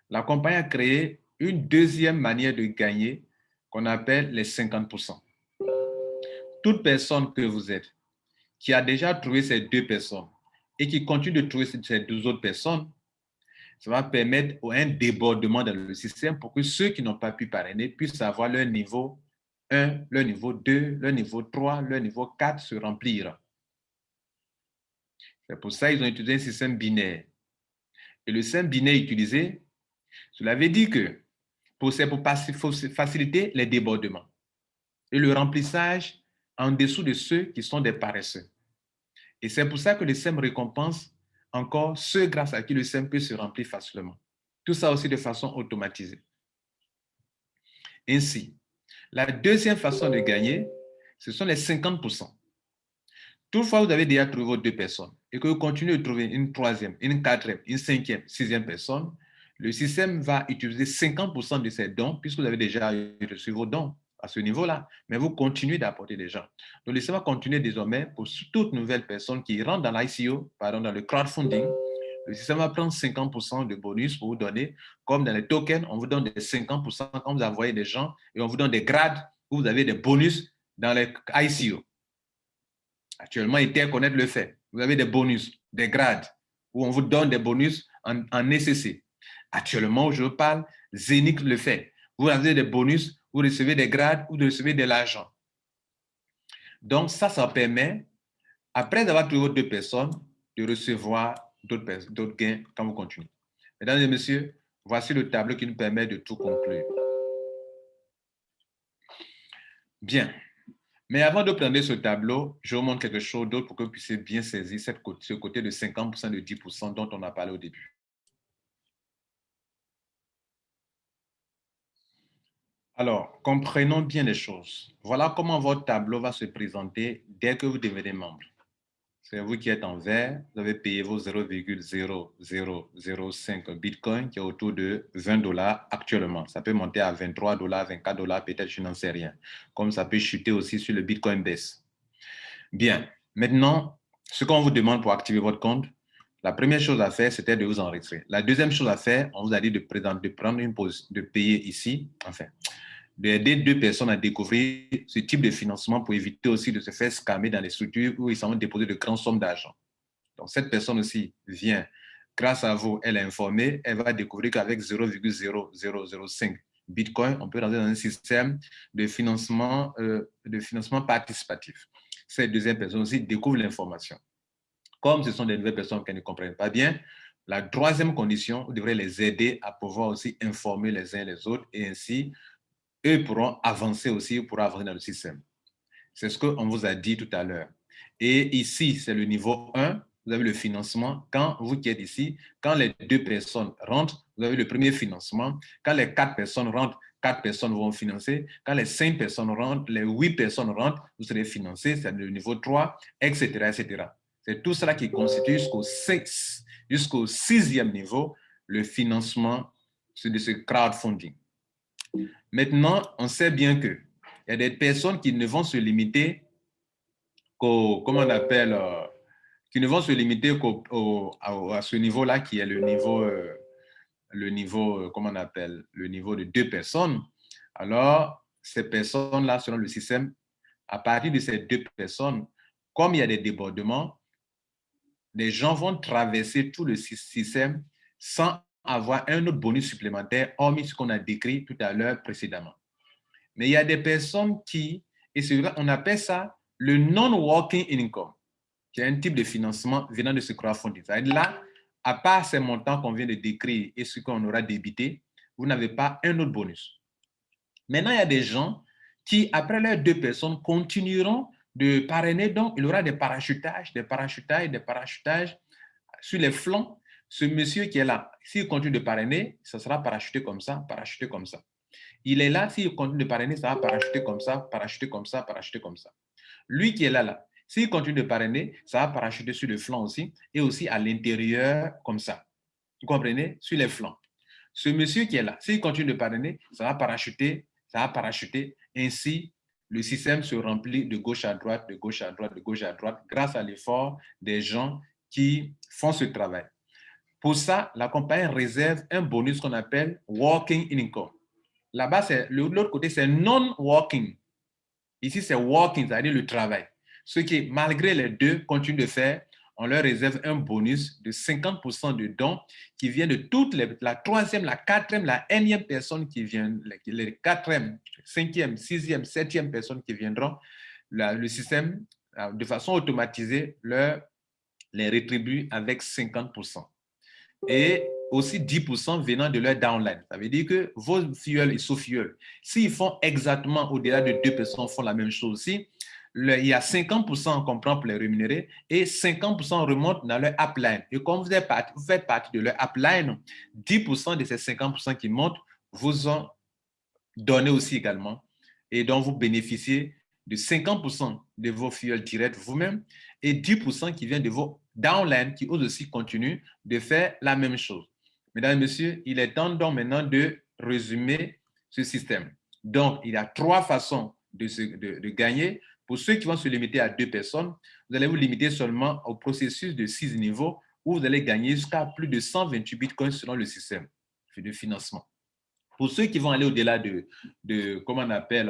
la compagnie a créé une deuxième manière de gagner qu'on appelle les 50%. Toute personne que vous êtes qui a déjà trouvé ces 2 personnes et qui continue de trouver ces 2 autres personnes, ça va permettre un débordement dans le système pour que ceux qui n'ont pas pu parrainer puissent avoir leur niveau 1, leur niveau 2, leur niveau 3, leur niveau 4 se remplir. C'est pour ça qu'ils ont utilisé un système binaire. Et le système binaire utilisé, cela veut dire que pour faciliter les débordements et le remplissage en dessous de ceux qui sont des paresseux. Et c'est pour ça que le système récompense encore ceux grâce à qui le système peut se remplir facilement. Tout ça aussi de façon automatisée. Ainsi, la deuxième façon de gagner, ce sont les 50%. Toutefois, vous avez déjà trouvé vos 2 personnes et que vous continuez de trouver une troisième, une quatrième, une cinquième, sixième personne, le système va utiliser 50% de ces dons puisque vous avez déjà reçu vos dons à ce niveau-là, mais vous continuez d'apporter des gens. Donc, le système va continuer désormais pour toute nouvelle personne qui rentre dans l'ICO, pardon, dans le crowdfunding. Le système va prendre 50% de bonus pour vous donner, comme dans les tokens, on vous donne des 50% quand vous envoyez des gens et on vous donne des grades où vous avez des bonus dans les ICO. Actuellement, Interconnect le fait. Vous avez des bonus, des grades, où on vous donne des bonus en nécessité. Actuellement, où je vous parle, Zenith le fait. Vous avez des bonus, vous recevez des grades ou vous recevez de l'argent. Donc, ça permet, après avoir trouvé 2 personnes, de recevoir d'autres gains quand vous continuez. Mesdames et messieurs, voici le tableau qui nous permet de tout conclure. Bien. Mais avant de prendre ce tableau, je vous montre quelque chose d'autre pour que vous puissiez bien saisir ce côté de 50%, de 10% dont on a parlé au début. Alors, comprenons bien les choses. Voilà comment votre tableau va se présenter dès que vous devenez membre. C'est vous qui êtes en vert, vous avez payé vos 0,0005 Bitcoin qui est autour de $20 actuellement. Ça peut monter à $23, $24, peut-être, je n'en sais rien. Comme ça peut chuter aussi sur le Bitcoin baisse. Bien, maintenant, ce qu'on vous demande pour activer votre compte, la première chose à faire, c'était de vous enregistrer. La deuxième chose à faire, on vous a dit de prendre une pause, de payer ici, enfin, d'aider 2 personnes à découvrir ce type de financement pour éviter aussi de se faire scammer dans les structures où ils s'en vont déposer de grandes sommes d'argent. Donc, cette personne aussi vient, grâce à vous, elle est informée, elle va découvrir qu'avec 0,0005 Bitcoin, on peut rentrer dans un système de financement participatif. Cette deuxième personne aussi découvre l'information. Comme ce sont des nouvelles personnes qui ne comprennent pas bien, la troisième condition, vous devrez les aider à pouvoir aussi informer les uns les autres et ainsi, eux pourront avancer aussi pour avancer dans le système. C'est ce qu'on vous a dit tout à l'heure. Et ici, c'est le niveau 1. Vous avez le financement. Quand vous qui êtes ici, quand les 2 personnes rentrent, vous avez le premier financement. Quand les 4 personnes rentrent, 4 personnes vont financer. Quand les 5 personnes rentrent, les 8 personnes rentrent, vous serez financé, c'est le niveau 3, etc., etc. C'est tout cela qui constitue jusqu'au 6e niveau, le financement de ce crowdfunding. Maintenant, on sait bien qu'il y a des personnes qui ne vont se limiter comment on appelle, qui ne vont se limiter à ce niveau-là, qui est le niveau, comment on appelle, le niveau de 2 personnes. Alors, ces personnes-là, selon le système, à partir de ces 2 personnes, comme il y a des débordements, les gens vont traverser tout le système sans avoir un autre bonus supplémentaire, hormis ce qu'on a décrit tout à l'heure précédemment. Mais il y a des personnes qui, et c'est vrai, on appelle ça le non-working income, qui est un type de financement venant de ce crowdfunding. C'est-à-dire là, à part ces montants qu'on vient de décrire et ce qu'on aura débité, vous n'avez pas un autre bonus. Maintenant, il y a des gens qui, après leurs 2 personnes, continueront de parrainer. Donc, il y aura des parachutages sur les flancs. Ce monsieur qui est là, s'il continue de parrainer, ça sera parachuté comme ça, parachuté comme ça. Il est là, s'il continue de parrainer, ça va parachuter comme ça, parachuter comme ça, parachuter comme ça. Lui qui est là, s'il continue de parrainer, ça va parachuter sur le flanc aussi, et aussi à l'intérieur comme ça. Vous comprenez? Sur les flancs. Ce monsieur qui est là, s'il continue de parrainer, ça va parachuter, ainsi le système se remplit de gauche à droite, de gauche à droite, de gauche à droite, grâce à l'effort des gens qui font ce travail. Pour ça, la compagnie réserve un bonus qu'on appelle working income. Là-bas, l'autre côté, c'est non-working. Ici, c'est working, c'est-à-dire le travail. Ceux qui, malgré les deux, continuent de faire, on leur réserve un bonus de 50% de dons qui vient de toutes la 3e, la 4e, la N-ième personne qui viennent, les 4e, 5e, 6e, 7e personnes qui viendront. Le système, de façon automatisée, les rétribue avec 50%. Et aussi 10% venant de leur downline. Ça veut dire que vos filleuls et sous-filleuls, s'ils font exactement au-delà de 2 personnes, font la même chose aussi, il y a 50% qu'on prend pour les rémunérer et 50% remontent dans leur upline. Et comme vous faites partie de leur upline, 10% de ces 50% qui montent vous ont donné aussi également et dont vous bénéficiez de 50% de vos filleuls directs vous-même et 10% qui viennent de vos downline qui eux aussi continuent de faire la même chose. Mesdames et messieurs, il est temps donc maintenant de résumer ce système. Donc, il y a 3 façons de gagner. Pour ceux qui vont se limiter à 2 personnes, vous allez vous limiter seulement au processus de 6 niveaux où vous allez gagner jusqu'à plus de 128 bitcoins selon le système de financement. Pour ceux qui vont aller au-delà comment on appelle,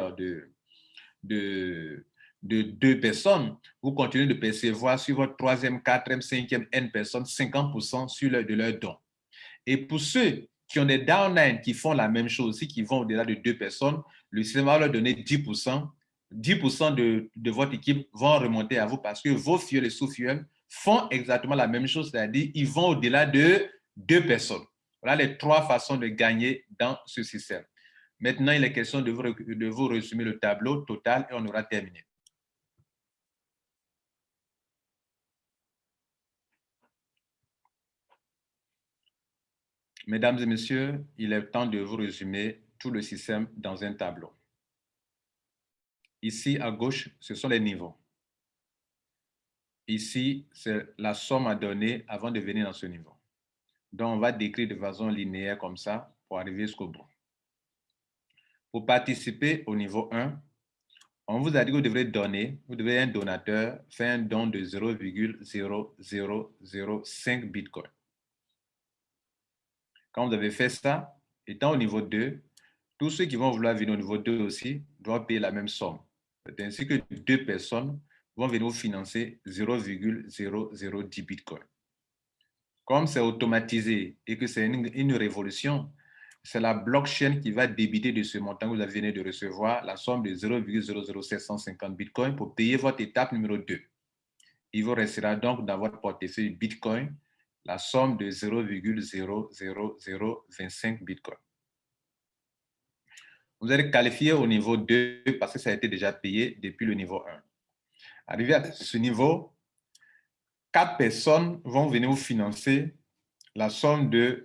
de 2 personnes, vous continuez de percevoir sur votre 3e, 4e, 5e N personnes 50% de leurs dons. Et pour ceux qui ont des downlines qui font la même chose aussi, qui vont au-delà de 2 personnes, le système va leur donner 10%. 10% de votre équipe vont remonter à vous parce que vos filleuls et sous-filleuls font exactement la même chose, c'est-à-dire ils vont au-delà de 2 personnes. Voilà les 3 façons de gagner dans ce système. Maintenant, il est question de vous résumer le tableau total et on aura terminé. Mesdames et messieurs, il est temps de vous résumer tout le système dans un tableau. Ici, à gauche, ce sont les niveaux. Ici, c'est la somme à donner avant de venir dans ce niveau. Donc, on va décrire de façon linéaire comme ça pour arriver jusqu'au bout. Pour participer au niveau 1, on vous a dit que vous devrez donner, vous devez être un donateur, faire un don de 0,0005 Bitcoin. Quand vous avez fait ça, étant au niveau 2, tous ceux qui vont vouloir venir au niveau 2 aussi doivent payer la même somme. C'est ainsi que 2 personnes vont venir vous financer 0,0010 Bitcoin. Comme c'est automatisé et que c'est une révolution, c'est la blockchain qui va débiter de ce montant que vous venez de recevoir la somme de 0,00750 Bitcoin pour payer votre étape numéro 2. Il vous restera donc dans votre portefeuille Bitcoin la somme de 0,00025 Bitcoin. Vous allez qualifier au niveau 2 parce que ça a été déjà payé depuis le niveau 1. Arrivé à ce niveau, 4 personnes vont venir vous financer la somme de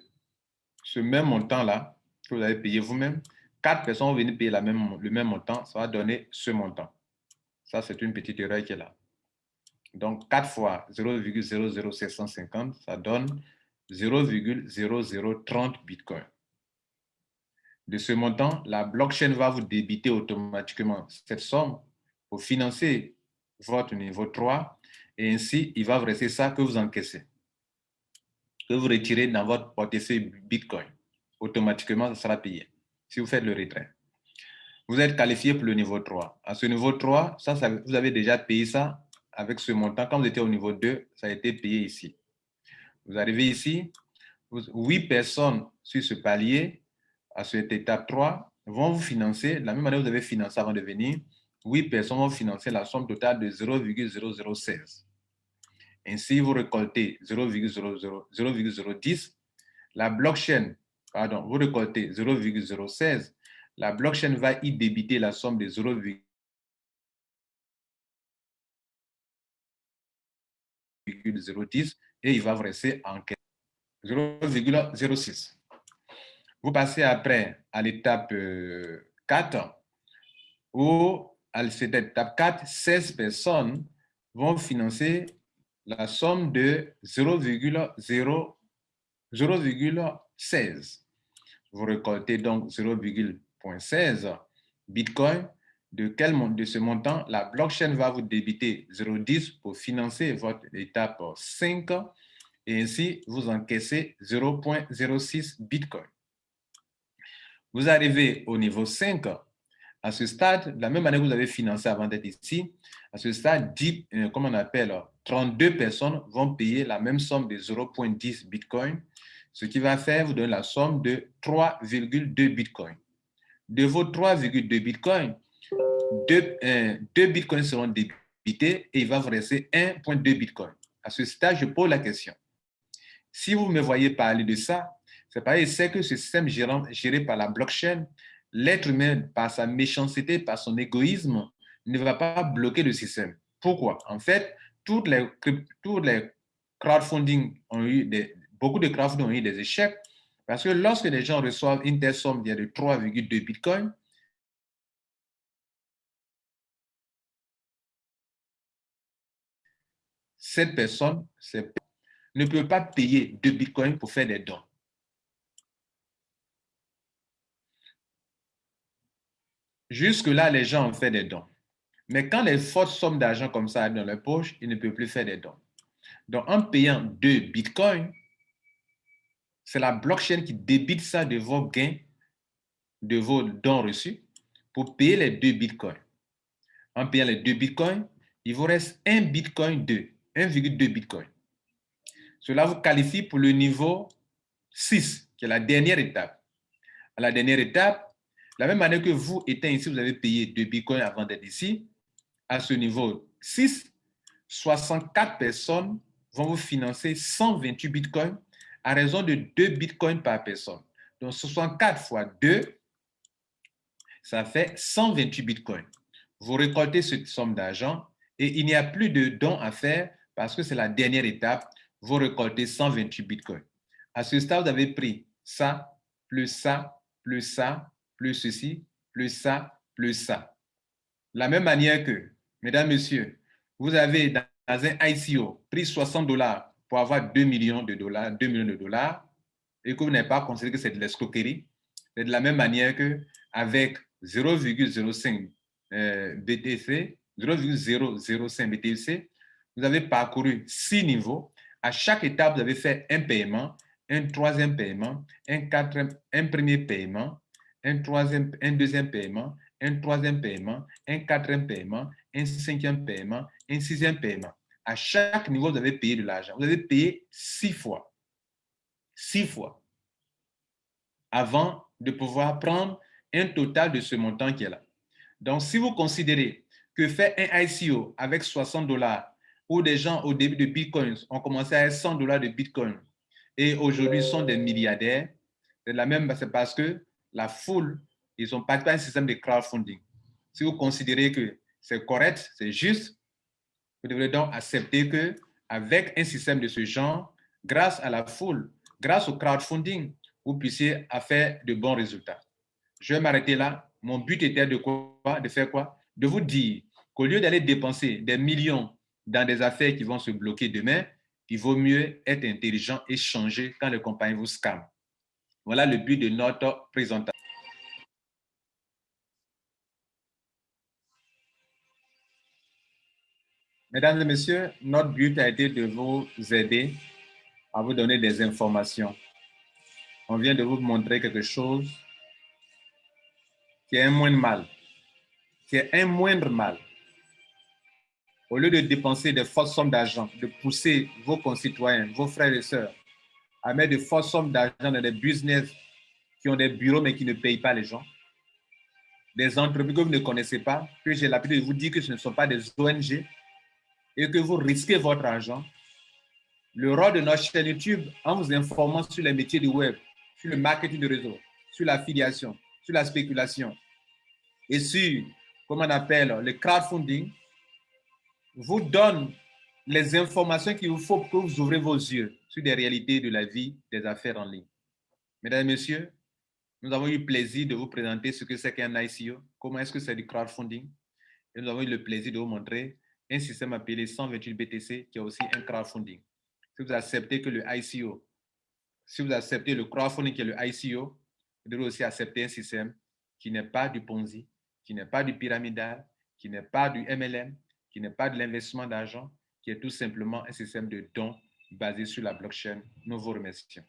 ce même montant-là que vous avez payé vous-même. 4 personnes vont venir payer le même montant, ça va donner ce montant. Ça, c'est une petite erreur qui est là. Donc, 4 fois 0,00750, ça donne 0,0030 bitcoins. De ce montant, la blockchain va vous débiter automatiquement cette somme pour financer votre niveau 3 et ainsi, il va vous rester ça que vous encaissez, que vous retirez dans votre portefeuille Bitcoin. Automatiquement, ça sera payé si vous faites le retrait. Vous êtes qualifié pour le niveau 3. À ce niveau 3, vous avez déjà payé ça avec ce montant. Quand vous étiez au niveau 2, ça a été payé ici. Vous arrivez ici, 8 personnes sur ce palier, à cette étape 3, vont vous financer, de la même manière que vous avez financé avant de venir, 8 personnes vont financer la somme totale de 0,0016. Ainsi, vous récoltez 0,010. La blockchain, pardon, vous récoltez 0,016. La blockchain va y débiter la somme de 0,010 et il va vous rester en 0,06. Vous passez après à l'étape 4 où à cette étape 4, 16 personnes vont financer la somme de 0,16. Vous récoltez donc 0,16 Bitcoin. De ce montant, la blockchain va vous débiter 0,10 pour financer votre étape 5 et ainsi vous encaissez 0,06 Bitcoin. Vous arrivez au niveau 5. À ce stade, de la même manière que vous avez financé avant d'être ici, à ce stade, 32 personnes vont payer la même somme de 0,10 Bitcoin, ce qui va faire vous donner la somme de 3,2 Bitcoin. De vos 3,2 Bitcoin, 2 Bitcoins seront débités et il va vous rester 1,2 Bitcoin. À ce stade, je pose la question. Si vous me voyez parler de ça, c'est que ce système géré par la blockchain, l'être humain, par sa méchanceté, par son égoïsme, ne va pas bloquer le système. Pourquoi? En fait, toutes les crowdfunding beaucoup de crowdfunding ont eu des échecs parce que lorsque les gens reçoivent une telle somme de 3,2 Bitcoin, cette personne ne peut pas payer 2 Bitcoins pour faire des dons. Jusque-là, les gens ont fait des dons. Mais quand les fortes sommes d'argent comme ça arrivent dans leur poche, ils ne peuvent plus faire des dons. Donc, en payant 2 Bitcoins, c'est la blockchain qui débite ça de vos gains, de vos dons reçus, pour payer les 2 Bitcoins. En payant les 2 Bitcoins, il vous reste 1 Bitcoin 2, 1,2 Bitcoin. Cela vous qualifie pour le niveau 6, qui est la dernière étape. À la dernière étape, de la même manière que vous étant ici, vous avez payé 2 Bitcoins avant d'être ici, à ce niveau 6, 64 personnes vont vous financer 128 Bitcoins à raison de 2 Bitcoins par personne. Donc, 64 fois 2, ça fait 128 Bitcoins. Vous récoltez cette somme d'argent et il n'y a plus de dons à faire parce que c'est la dernière étape. Vous récoltez 128 Bitcoins. À ce stade, vous avez pris ça, plus ça, plus ça, plus ceci, plus ça, plus ça. De la même manière que, mesdames, messieurs, vous avez dans un ICO pris $60 pour avoir 2 millions de dollars, 2 millions de dollars, et que vous n'avez pas considéré que c'est de l'escroquerie, c'est de la même manière qu'avec 0,05 BTC, 0,005 BTC, vous avez parcouru 6 niveaux. À chaque étape, vous avez fait un paiement, un troisième paiement, un premier paiement, un deuxième paiement, un troisième paiement, un quatrième paiement, un cinquième paiement, un sixième paiement. À chaque niveau, vous avez payé de l'argent. Vous avez payé 6 fois. 6 fois. Avant de pouvoir prendre un total de ce montant qui est là. Donc, si vous considérez que faire un ICO avec $60 où des gens au début de Bitcoin ont commencé à avoir $100 de Bitcoin et aujourd'hui sont des milliardaires, c'est parce que la foule, ils n'ont pas un système de crowdfunding. Si vous considérez que c'est correct, c'est juste, vous devrez donc accepter qu'avec un système de ce genre, grâce à la foule, grâce au crowdfunding, vous puissiez faire de bons résultats. Je vais m'arrêter là. Mon but était de quoi? De faire quoi? De vous dire qu'au lieu d'aller dépenser des millions dans des affaires qui vont se bloquer demain, il vaut mieux être intelligent et changer quand les compagnies vous scamment. Voilà le but de notre présentation. Mesdames et messieurs, notre but a été de vous aider à vous donner des informations. On vient de vous montrer quelque chose qui est un moindre mal, qui est un moindre mal. Au lieu de dépenser des fausses sommes d'argent, de pousser vos concitoyens, vos frères et sœurs à mettre de fausses sommes d'argent dans des business qui ont des bureaux mais qui ne payent pas les gens, des entreprises que vous ne connaissez pas, que j'ai l'habitude de vous dire que ce ne sont pas des ONG et que vous risquez votre argent. Le rôle de notre chaîne YouTube, en vous informant sur les métiers du web, sur le marketing de réseau, sur l'affiliation, sur la spéculation et sur, comment on appelle, le crowdfunding, vous donne les informations qu'il vous faut pour que vous ouvrez vos yeux sur des réalités de la vie des affaires en ligne. Mesdames et messieurs, nous avons eu le plaisir de vous présenter ce que c'est qu'un ICO, comment est-ce que c'est du crowdfunding, et nous avons eu le plaisir de vous montrer un système appelé 128 BTC qui est aussi un crowdfunding. Si vous acceptez que le ICO, si vous acceptez le crowdfunding qui est le ICO, vous devez aussi accepter un système qui n'est pas du Ponzi, qui n'est pas du pyramidal, qui n'est pas du MLM, qui n'est pas de l'investissement d'argent, qui est tout simplement un système de dons basé sur la blockchain. Nous vous remercions.